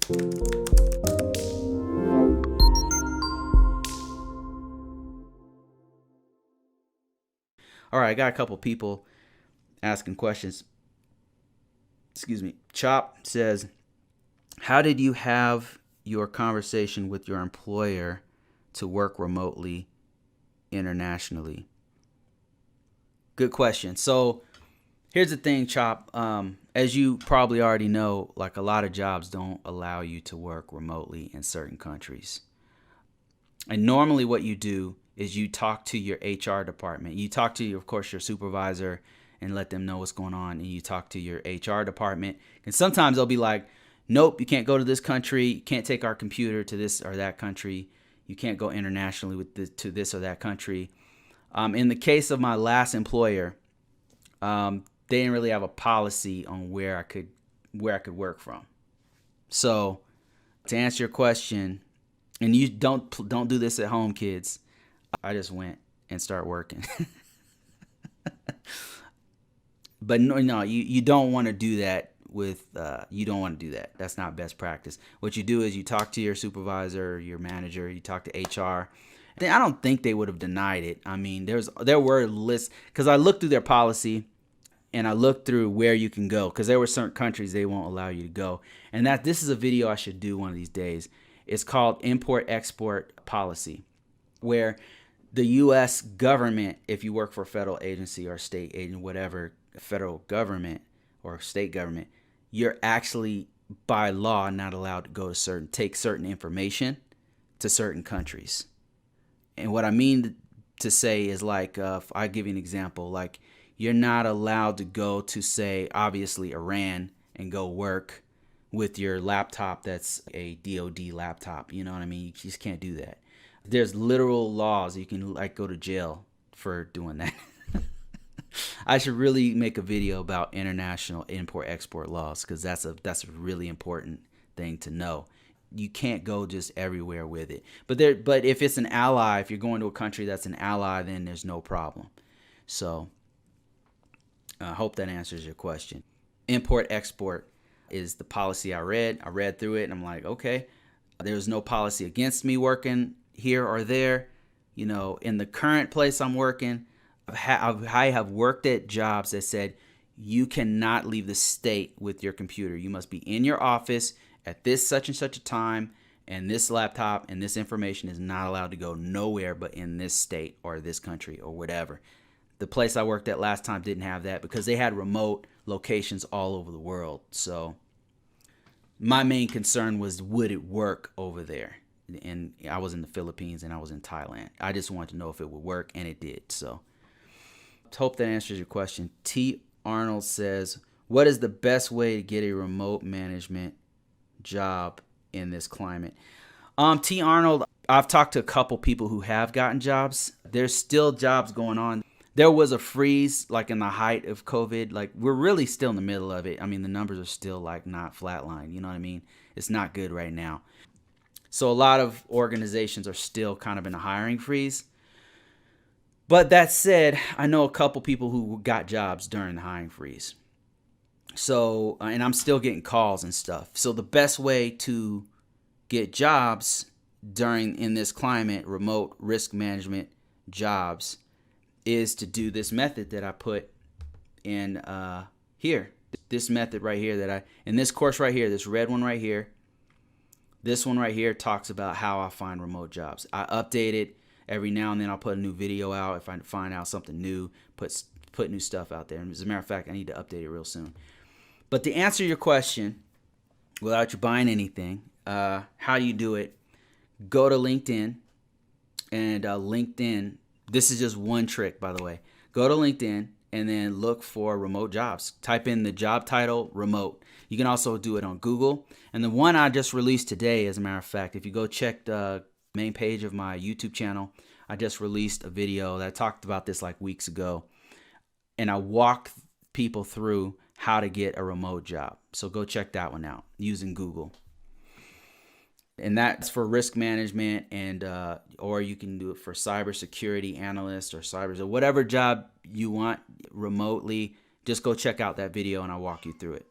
All right, I got a couple people asking questions. Excuse me. Chop says, how did you have your conversation with your employer to work remotely internationally? Good question. So here's the thing, Chop. As you probably already know, like a lot of jobs don't allow you to work remotely in certain countries. And normally what you do is you talk to your HR department. You talk to, of course, your supervisor and let them know what's going on. And you talk to your HR department. And sometimes they'll be like, nope, you can't go to this country. You can't take our computer to this or that country. You can't go internationally to this or that country. In the case of my last employer, they didn't really have a policy on where I could work from. So to answer your question, and you don't do this at home, kids. I just went and started working. But no, you don't want to do that you don't want to do that. That's not best practice. What you do is you talk to your supervisor, your manager, you talk to HR. I don't think they would have denied it. I mean, there were lists, because I looked through their policy and I looked through where you can go, because there were certain countries they won't allow you to go. And this is a video I should do one of these days. It's called Import-Export Policy, where the U.S. government, if you work for a federal agency or state agent, whatever, federal government or state government, you're actually by law not allowed to go to take certain information to certain countries. And what I mean to say is, like, I give you an example, like you're not allowed to go to, say, obviously Iran and go work with your laptop that's a DOD laptop. You know what I mean? You just can't do that. There's literal laws. You can go to jail for doing that. I should really make a video about international import-export laws, because that's a really important thing to know. You can't go just everywhere with it. But if it's an ally, if you're going to a country that's an ally, then there's no problem. So I hope that answers your question. Import-export is the policy I read. I read through it and I'm like, okay, there's no policy against me working here or there. You know, in the current place I'm working, I have worked at jobs that said you cannot leave the state with your computer. You must be in your office at this such and such a time, and this laptop and this information is not allowed to go nowhere but in this state or this country or whatever. The place I worked at last time didn't have that because they had remote locations all over the world. So my main concern was, would it work over there? And I was in the Philippines and I was in Thailand. I just wanted to know if it would work, and it did. So hope that answers your question. T. Arnold says, what is the best way to get a remote management job in this climate? T. Arnold, I've talked to a couple people who have gotten jobs. There's still jobs going on. There was a freeze, like in the height of COVID. Like, we're really still in the middle of it. I mean, the numbers are still like not flatlined. You know what I mean? It's not good right now. So a lot of organizations are still kind of in a hiring freeze. But that said, I know a couple people who got jobs during the hiring freeze. So, and I'm still getting calls and stuff. So the best way to get jobs in this climate, remote risk management jobs, is to do this method that I put in here. This method right here in this course right here, this red one right here. This one right here talks about how I find remote jobs. I update it every now and then. I'll put a new video out if I find out something new, put new stuff out there. And as a matter of fact, I need to update it real soon. But to answer your question, without you buying anything, how do you do it? Go to LinkedIn, and LinkedIn, this is just one trick, by the way. Go to LinkedIn and then look for remote jobs. Type in the job title, remote. You can also do it on Google. And the one I just released today, as a matter of fact, if you go check the main page of my YouTube channel, I just released a video that talked about this like weeks ago. And I walk people through how to get a remote job. So go check that one out using Google. And that's for risk management, and or you can do it for cybersecurity analyst or whatever job you want remotely. Just go check out that video and I'll walk you through it.